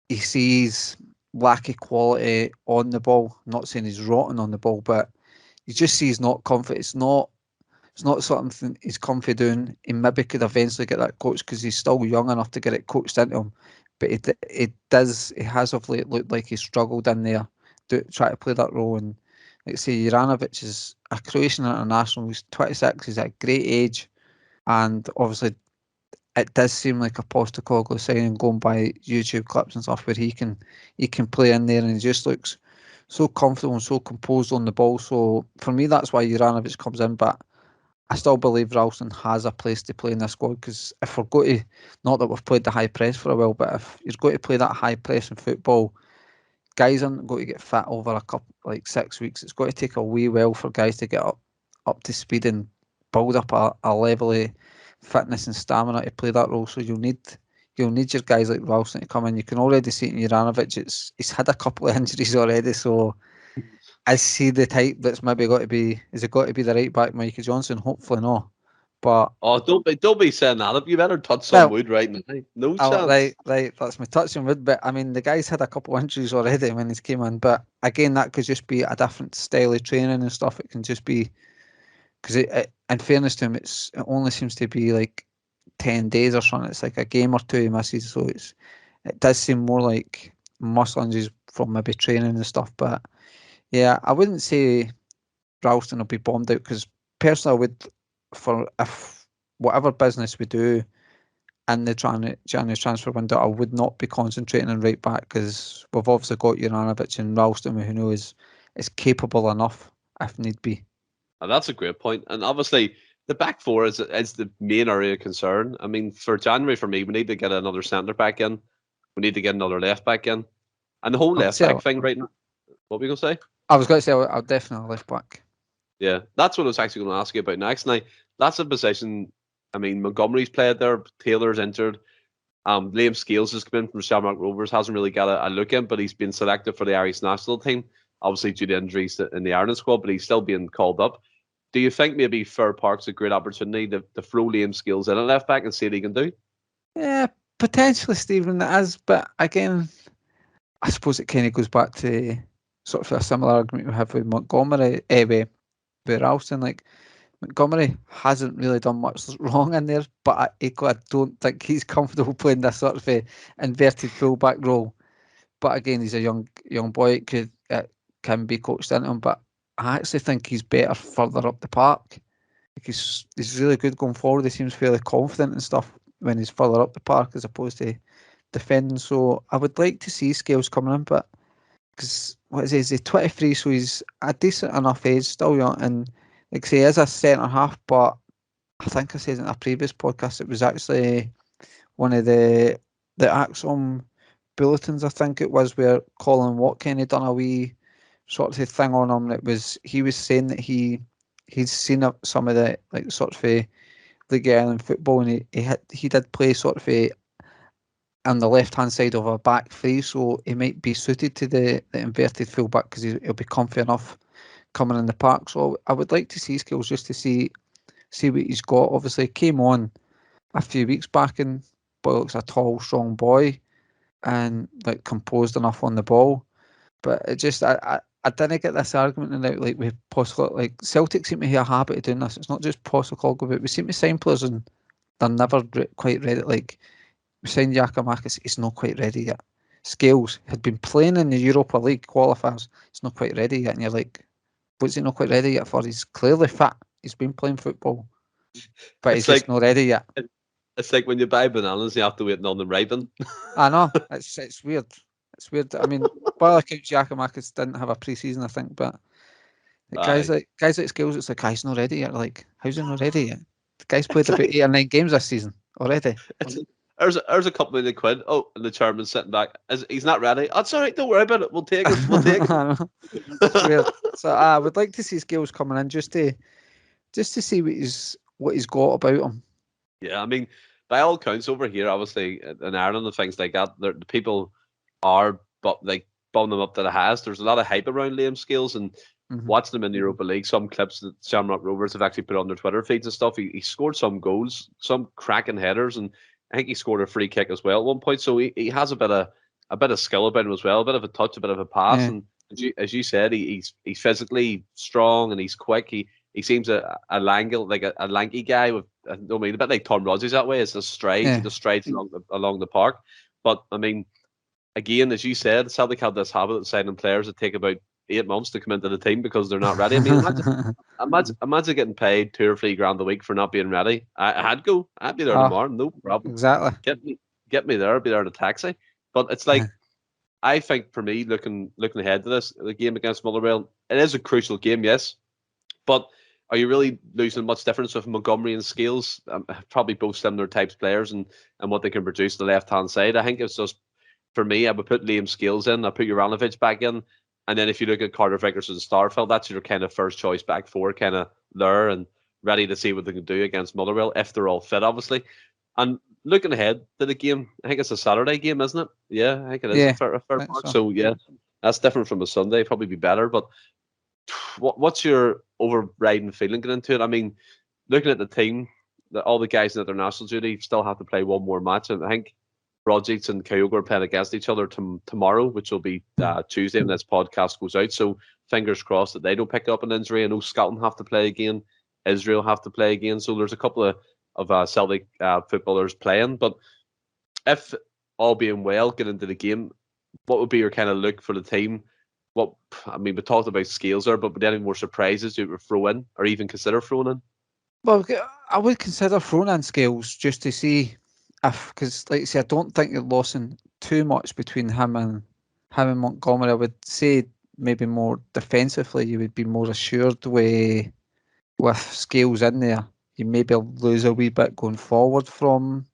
He sees lack of quality on the ball. I'm not saying he's rotten on the ball, but you just see he's not confident. It's not something he's comfy doing. He maybe could eventually get that coached because he's still young enough to get it coached into him. but he has of late looked like he's struggled in there to try to play that role. And like say, Juranovic is a Croatian international. He's 26. He's at a great age, and obviously it does seem like a Postecoglou signing going by YouTube clips and stuff where he can play in there and he just looks so comfortable and so composed on the ball. So for me, that's why Juranovic comes in. But I still believe Ralston has a place to play in this squad, because if we're going to, not that we've played the high press for a while, but if you're going to play that high press in football, guys aren't going to get fit over a couple, like 6 weeks. It's going to take a wee while for guys to get up to speed and build up a level of fitness and stamina to play that role. So you'll need your guys like Ralston to come in. You can already see it in Juranovic. He's had a couple of injuries already, so I see the type that's maybe got to be. Is it got to be the right back, Michael Johnson? Hopefully not. But don't be saying that. You better touch some wood right now. No chance. Right. That's my touching wood. But I mean, the guy's had a couple of injuries already when he's came in. But again, that could just be a different style of training and stuff. It can just be because in fairness to him, it only seems to be like 10 days or something. It's like a game or two he misses. So it does seem more like muscle injuries from maybe training and stuff. But yeah, I wouldn't say Ralston will be bombed out, because personally I would, if whatever business we do in the January transfer window, I would not be concentrating on right back, because we've obviously got Juranovic and Ralston, who know is capable enough if need be. And that's a great point. And obviously, the back four is the main area of concern. I mean, for January, for me, we need to get another centre back in. We need to get another left back in. And the whole left back thing right now. What were you going to say? I was going to say I'll definitely left back. Yeah, that's what I was actually going to ask you about next. Now, that's a position. I mean, Montgomery's played there. Taylor's injured. Liam Scales has come in from Shamrock Rovers. Hasn't really got a look in, but he's been selected for the Irish national team. Obviously, due to injuries in the Ireland squad, but he's still being called up. Do you think maybe Fir Park's a great opportunity to throw Liam Scales in at left back and see what he can do? Yeah, potentially, Stephen, that is. But again, I suppose it kind of goes back to sort of a similar argument we have with Montgomery, with Ralston. Like, Montgomery hasn't really done much wrong in there, but I don't think he's comfortable playing this sort of a inverted fullback role. But again, he's a young boy. It can be coached into him. But I actually think he's better further up the park. Like he's really good going forward. He seems fairly confident and stuff when he's further up the park as opposed to defending. So I would like to see Scales coming in, but because is he 23, so he's a decent enough age, still young, and like say, he is a centre half. But I think I said in a previous podcast, it was actually one of the Axom bulletins, I think it was, where Colin Watkin had done a wee sort of thing on him. He was saying that he's seen some of the like sort of League Ireland football, and he did play sort of on the left hand side of a back three, so he might be suited to the inverted fullback because he'll be comfy enough coming in the park. So I would like to see Skills just to see what he's got. Obviously, he came on a few weeks back, and boy looks a tall, strong boy, and like composed enough on the ball. But it just I didn't get this argument about like with Postecoglou. Like Celtic seem to have a habit of doing this. It's not just Postecoglou, but we seem to sign players and they're never quite ready. Like we signed Giakoumakis, he's not quite ready yet. Scales had been playing in the Europa League qualifiers, he's not quite ready yet. And you're like, what's he not quite ready yet for? He's clearly fit. He's been playing football, but he's just not ready yet. It's like when you buy bananas, you have to wait on them ripen. I know. It's weird. It's weird. I mean, by all accounts, Giakoumakis didn't have a pre-season, I think, but guys like Scales, it's like, he's not ready yet. Like, how's he not ready yet? The guy's played about 8 or 9 games this season already. There's a couple million quid. Oh, and the chairman's sitting back. He's not ready. That's all right. Don't worry about it. We'll take it. We'll take it. It's weird. So I would like to see Scales coming in just to see what he's got about him. Yeah, I mean, by all accounts over here, obviously in Ireland and things like that, the people are bumming them up to the highest. There's a lot of hype around Liam Scales, and watching them in the Europa League, some clips that Shamrock Rovers have actually put on their Twitter feeds and stuff. He scored some goals, some cracking headers, and I think he scored a free kick as well at one point. So he has a bit of skill about him as well, a bit of a touch, a bit of a pass. Yeah. And as you said, he's physically strong and he's quick. He seems a lanky guy with a bit like Tom Rodgers that way. It's a stride. Yeah. He just strides along the park. But I mean, again, as you said, Celtic have this habit of signing players that take about 8 months to come into the team because they're not ready. I mean, imagine getting paid 2 or 3 grand a week for not being ready. I'd go. I'd be there tomorrow, no problem. Exactly. Get me there. I'll be there in a taxi. But it's like, I think for me, looking ahead to this, the game against Motherwell, it is a crucial game, yes. But are you really losing much difference with Montgomery and Scales? Probably both similar types of players and what they can produce on the left-hand side. I think it's just, for me, I would put Liam Scales in, I put Juranovic back in, and then if you look at Carter Vickers as a Starfield, that's your kind of first choice back four, kind of there and ready to see what they can do against Motherwell, if they're all fit, obviously. And looking ahead to the game, I think it's a Saturday game, isn't it? Yeah, I think it is a fair mark. So, yeah, that's different from a Sunday. Probably be better. But what's your overriding feeling going into it? I mean, looking at the team, all the guys in international duty still have to play one more match. And I think Rogic and Kyogo are playing against each other tomorrow, which will be Tuesday when this podcast goes out. So fingers crossed that they don't pick up an injury. I know Scotland have to play again. Israel have to play again. So there's a couple of Celtic footballers playing. But if all being well, get into the game, what would be your kind of look for the team? We talked about Scales there, but would there any more surprises you would throw in or even consider throwing in? Well, I would consider throwing in Scales just to see if, because like I say, I don't think you're losing too much between him and Montgomery. I would say maybe more defensively, you would be more assured with Scales in there. You maybe lose a wee bit going forward from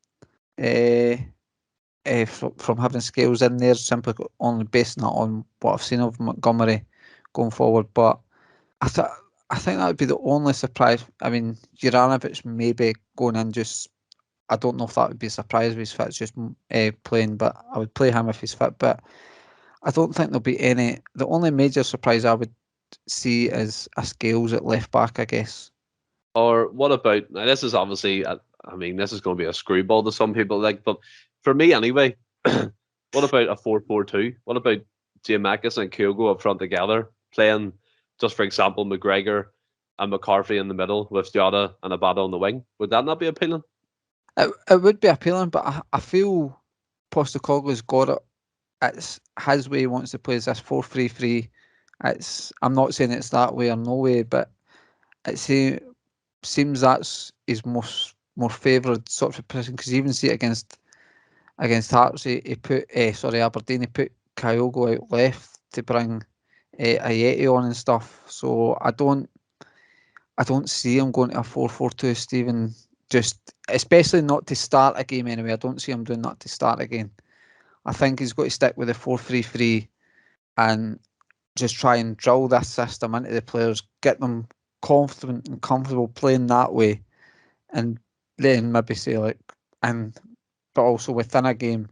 having Scales in there, simply only basing that on what I've seen of Montgomery going forward. But I think that would be the only surprise. I mean, Juranovic maybe going in just, I don't know if that would be a surprise if he's fit, just playing, but I would play him if he's fit. But I don't think there'll be any. The only major surprise I would see is a Scales at left back, I guess. Or what about, now this is obviously, this is going to be a screwball to some people, but for me anyway, what about a 4-4-2? What about Giamakis and Kyogo up front together, playing, just for example, McGregor and McCarthy in the middle with Jota and Abada on the wing? Would that not be appealing? It would be appealing, but I feel Postecoglou's got it. It's his way he wants to play, is this 4-3-3. I'm not saying it's that way or no way, but it seems that's his more favoured sort of position, because you even see it against Hearts, he put Aberdeen, he put Kyogo out left to bring Ayeti on and stuff. So I don't see him going to a 4-4-2, Stephen. Just especially not to start a game anyway. I don't see him doing that to start a game. I think he's got to stick with the 4-3-3 and just try and drill this system into the players, get them confident and comfortable playing that way, and then maybe say but also within a game,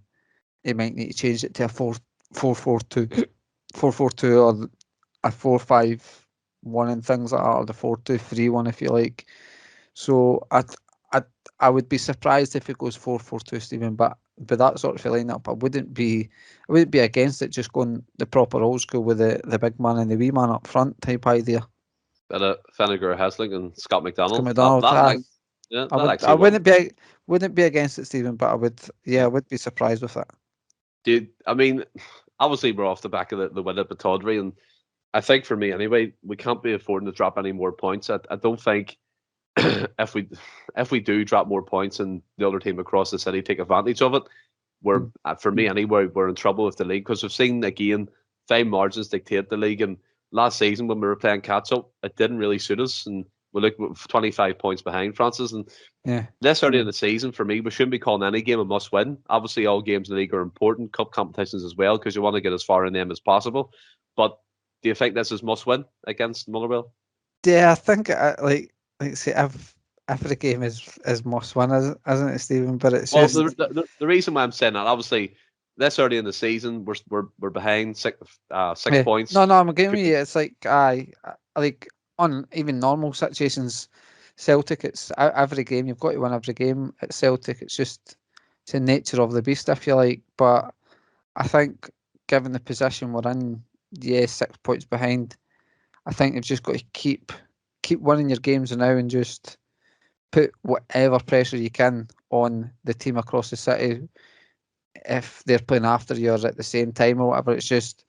he might need to change it to a 4-4-2, 4-4-2, or a 4-5-1 and things like that, or the 4-2-3-1 if you like. So I would be surprised if it goes 4-4-2, Stephen. But that sort of lineup, I wouldn't be against it. Just going the proper old school with the big man and the wee man up front type idea. Bit of Fennegar Hesling and Scott McDonald. I wouldn't be against it, Stephen. But I would be surprised with that. Dude, I mean, obviously we're off the back of the win at Batodry, and I think for me anyway, we can't be affording to drop any more points. I don't think if we do drop more points and the other team across the city take advantage of it, for me anyway, we're in trouble with the league, because we've seen again fine margins dictate the league. And last season when we were playing catch up, it didn't really suit us, and we look 25 points behind, Francis. And this early in the season, for me, we shouldn't be calling any game a must win. Obviously, all games in the league are important, cup competitions as well, because you want to get as far in them as possible. But do you think this is must win against Motherwell? Yeah, I think every game is must win, isn't it, Stephen? But it's just the reason why I'm saying that, obviously, this early in the season, we're behind 6 points. No, I'm agreeing with you. It's like on even normal situations, Celtic, it's every game you've got to win every game at Celtic. It's just the nature of the beast, if you like. But I think, given the position we're in, 6 points behind, I think you've just got to keep winning your games now and just put whatever pressure you can on the team across the city. if they're playing after you or at the same time or whatever. It's just,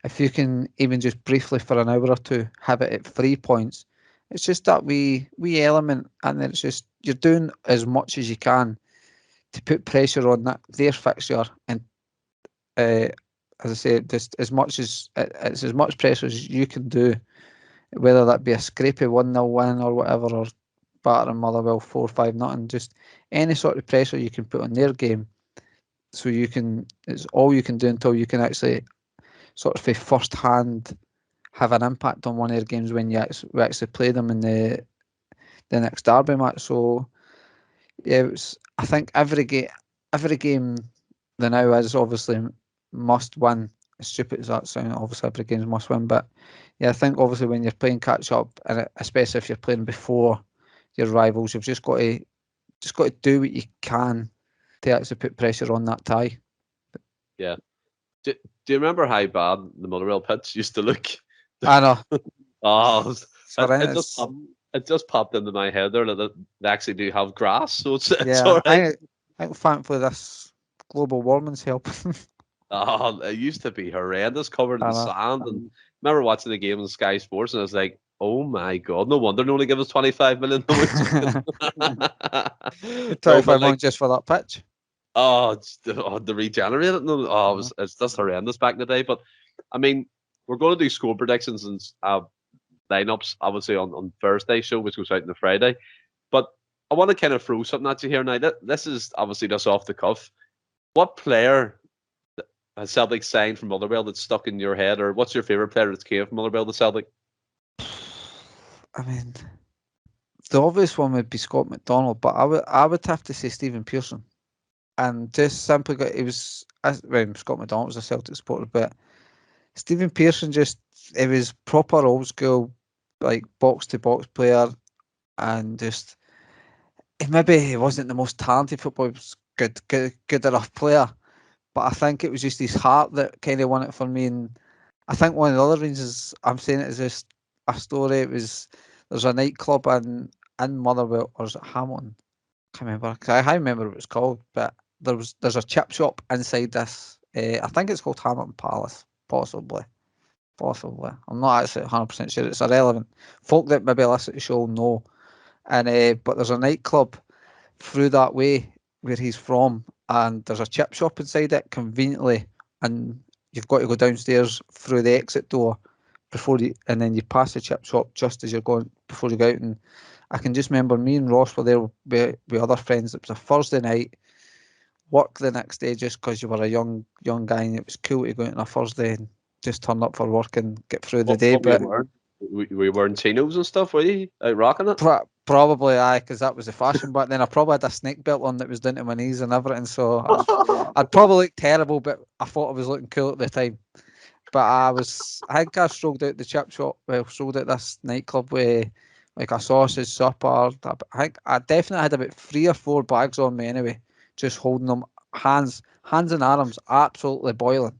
if you can even just briefly for an hour or two have it at 3 points, it's just that wee element, and then it's just you're doing as much as you can to put pressure on their fixture, and as I say, just as much as it's as much pressure as you can do, whether that be a scrapey 1-0 win or whatever, or battering Motherwell 4-5-0, just any sort of pressure you can put on their game, so you can, it's all you can do until you can actually sort of first hand have an impact on one of their games when we actually play them in the next derby match. So yeah, I think every game the now is obviously must win. As stupid as that sounds, obviously every game must win, but yeah, I think obviously when you're playing catch up, and especially if you're playing before your rivals, you've just got to do what you can to actually put pressure on that tie. Yeah. Do you remember how bad the Motherwell pitch used to look? I know. Oh, it just popped into my head there that they actually do have grass, so it's all right. I think thankfully this global warming's helping. Oh, it used to be horrendous, covered in sand. And remember watching the game on Sky Sports, and I was like, "Oh my god, no wonder they only give us 25 million." 25 million just for that pitch. The regenerate it. No, it's just horrendous back in the day. But I mean, we're going to do score predictions and lineups, I would say, on Thursday show, which goes out on the Friday. But I want to kind of throw something at you here now. This is obviously just off the cuff. What player has Celtic signed from Motherwell that's stuck in your head, or what's your favourite player that's came from Motherwell to Celtic? I mean, the obvious one would be Scott McDonald, but I would have to say Stephen Pearson. And just simply, Scott McDonald was a Celtic supporter, but Stephen Pearson it was proper old school, like box to box player, and just maybe he wasn't the most talented footballer, he was good enough player, but I think it was just his heart that kind of won it for me. And I think one of the other reasons I'm saying it is just a story. There's a nightclub in Motherwell, or is it Hamilton? I can't remember. I remember what it was called, but there's a chip shop inside this. I think it's called Hamilton Palace, possibly. I'm not actually 100% sure. It's irrelevant. Folk that maybe listen to the show know. And but there's a nightclub through that way where he's from, and there's a chip shop inside it conveniently, and you've got to go downstairs through the exit door and then you pass the chip shop just as you're going before you go out. And I can just remember me and Ross were there with other friends. It was a Thursday night. Work the next day just because you were a young guy, and it was cool to go out on a Thursday and just turn up for work and get through the day. But we wearing chinos and stuff, were you out rocking it? Probably, aye, because that was the fashion back then. I probably had a snake belt on that was down to my knees and everything, so I'd probably look terrible, but I thought I was looking cool at the time. But I think I strolled out the chip shop, strolled out this nightclub with like a sausage supper. I think I definitely had about 3 or 4 bags on me anyway, just holding them, hands and arms absolutely boiling.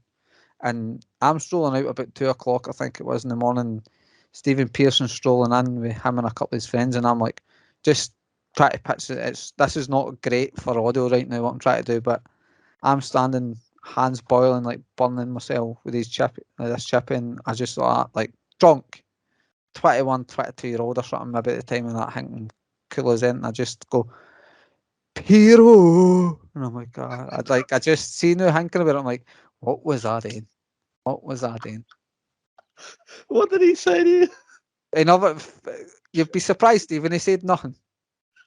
And I'm strolling out about 2 o'clock, I think it was, in the morning. Stephen Pearson strolling in with him and a couple of his friends, and I'm like, just try to pitch it. This is not great for audio right now, what I'm trying to do, but I'm standing, hands boiling, like burning myself with this chip, and I just thought, like, drunk, 21, 22-year-old or something, maybe at the time, and that thinking cool as anything. I just go, Piero, and I'm like, I just see now thinking about it, I'm like, what was I doing? What did he say to you? You know, but you'd be surprised, Stephen. He said nothing.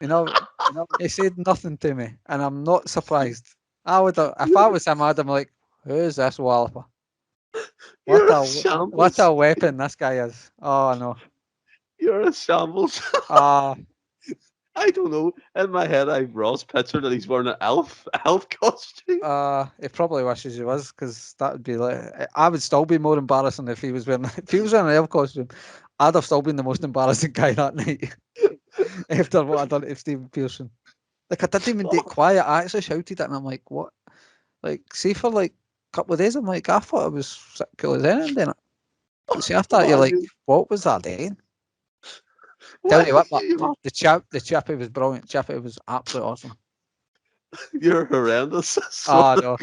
He said nothing to me, and I'm not surprised. I would have, if I was him, I'd have been like, who's this walloper? What a weapon this guy is. Oh no. You're a shambles. I don't know. In my head, I've Ross pictured that he's wearing an elf costume. He probably wishes he was, because that would be like, I would still be more embarrassing if he was wearing an elf costume. I'd have still been the most embarrassing guy that night after what I'd done to Stephen Pearson. Like, I didn't even take quiet. I actually shouted it, and I'm like, what? Like, see, for like a couple of days, I'm like, I thought I was cool as anything doing it. But see, after that, you're like, what was that doing? Tell you what, the chap, he was brilliant. Chap, it was absolutely awesome. You're horrendous. Oh no.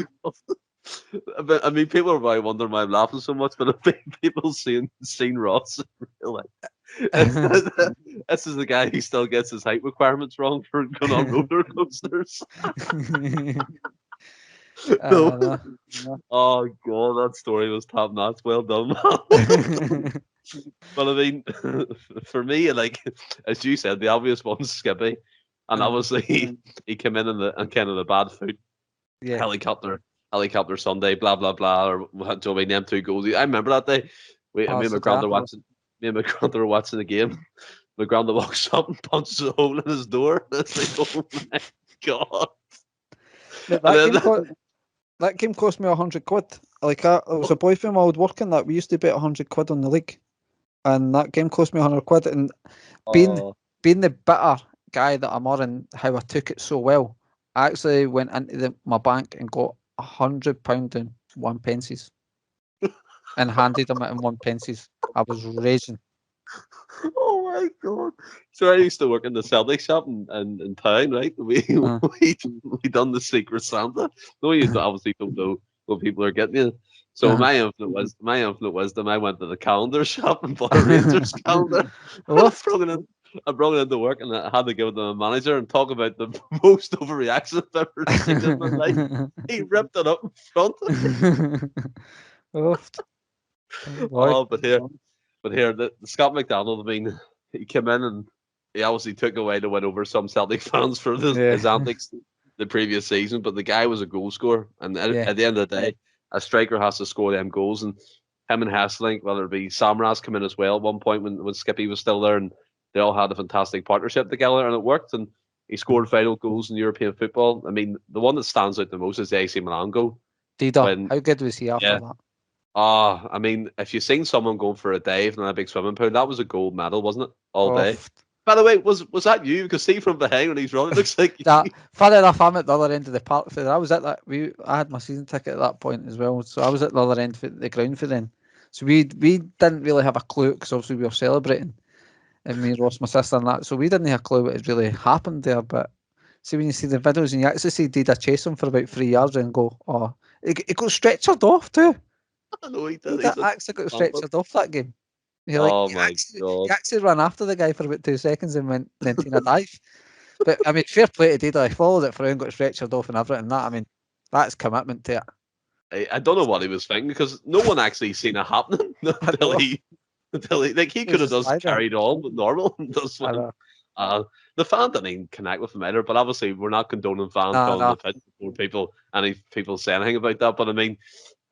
But, I mean, people are probably wondering why I'm laughing so much, but I think people seen Ross in real life. This is the guy who still gets his height requirements wrong for going on roller coasters. No. No. Oh god, that story was top notch. Well done, man. But I mean, for me, like as you said, the obvious one's Skippy, and obviously he came in the kind of the bad foot. Yeah. Helicopter Sunday, blah blah blah, or what do we name 2 goals? I remember that day. Me and my grandmother were watching the game. My grandmother walks up and punches a hole in his door. It's like, oh my god! That game cost me £100. Like it was a boy from I would work in that we used to bet £100 on the league, and that game cost me £100. And being the bitter guy that I'm on and how I took it so well, I actually went into my bank and got £100 in 1 pences and handed them it in 1 pences. I was raging. Oh my god! So I used to work in the Celtic shop in town, right? We done the Secret Santa. No, you obviously don't know what people are getting you. So my infinite wisdom, I went to the calendar shop and bought a Rangers calendar. I brought it into work and I had to give it to the manager and talk about the most overreaction I've ever seen in my life. He ripped it up in front of me. But here, the Scott McDonald, I mean, he came in and he obviously took away to win over some Celtic fans for his antics the previous season, but the guy was a goal scorer. And at the end of the day, a striker has to score them goals. And him and Hesselink, whether it be Samras come in as well at one point when Skippy was still there, and they all had a fantastic partnership together, and it worked. And he scored vital goals in European football. I mean, the one that stands out the most is the AC Milan goal. Dida, how good was he after that? I mean, if you've seen someone going for a dive in a big swimming pool, that was a gold medal, wasn't it? All day. By the way, was that you? Because see from behind when he's running, it looks like funny enough, I'm at the other end of the park for that. I was at that. I had my season ticket at that point as well, so I was at the other end of the ground for then. So we didn't really have a clue because obviously we were celebrating, and me and Ross, my sister, and that. So we didn't have a clue what had really happened there. But see, when you see the videos and you actually see Dida chase him for about 3 yards and go, oh, it got stretchered off too. I know he did. He actually got stretchered off that game. God! He actually ran after the guy for about 2 seconds and went in a dive. But I mean, fair play to Dida. He followed it through and got stretchered off and everything. That, I mean, that's commitment to it. I don't know what he was thinking because no one actually seen it happening until he like he could have just carried on with normal. The fan didn't even connect with him either. But obviously, we're not condoning fans going on the pitch before people say anything about that. But I mean,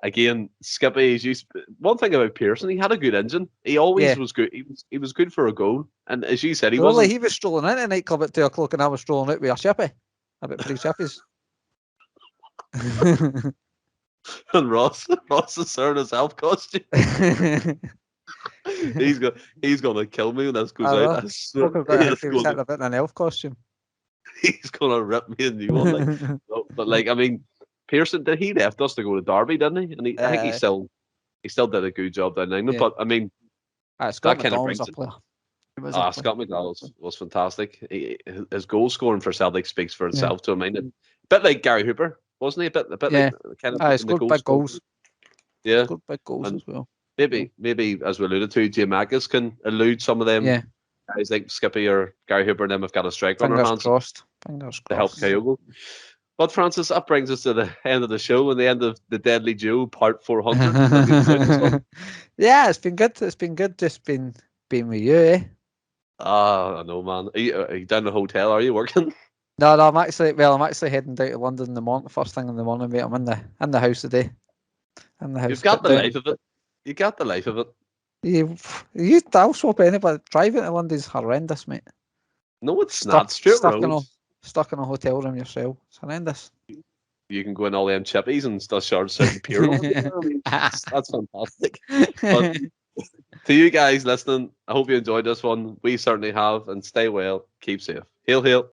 again, Skippy is used. One thing about Pearson, he had a good engine. He always was good. He was good for a goal. And as you said, he was strolling into a nightclub at 2 o'clock, and I was strolling out with a chippy. About 3 chippies. And Ross is there in his elf costume. He's gonna kill me when this goes out. He was a bit in an elf costume. He's gonna rip me a new one. But like, I mean, Pearson, he left us to go to Derby, didn't he? And I think he still did a good job down in England. But I mean, Scott McDonald was a player. Scott McDonald was fantastic. His goal scoring for Celtic speaks for itself. To I mean, a bit like Gary Hooper, wasn't he? A bit like kind of. He scored big goals. Yeah, scored big goals as well. Maybe as we alluded to, Giamakis can elude some of them. Yeah. Guys like Skippy or Gary Hooper and them have got a strike on their hands. Fingers crossed. To help Kyogo. But Francis, that brings us to the end of the show and the end of the Deadly Duo part 400. Yeah, it's been good. It's been good just being with you, eh? I know, man. Are you down the hotel? Are you working? No, I'm actually heading down to London in the morning. First thing in the morning, mate. I'm in the house today. You've got the life of it. You got the life of it. I'll swap anybody. Driving to London's horrendous, mate. No, it's not. Stuck in a hotel room yourself. It's horrendous. You can go in all them chippies and still charge certain pure. That's fantastic. But to you guys listening, I hope you enjoyed this one. We certainly have. And stay well. Keep safe. Hail, hail.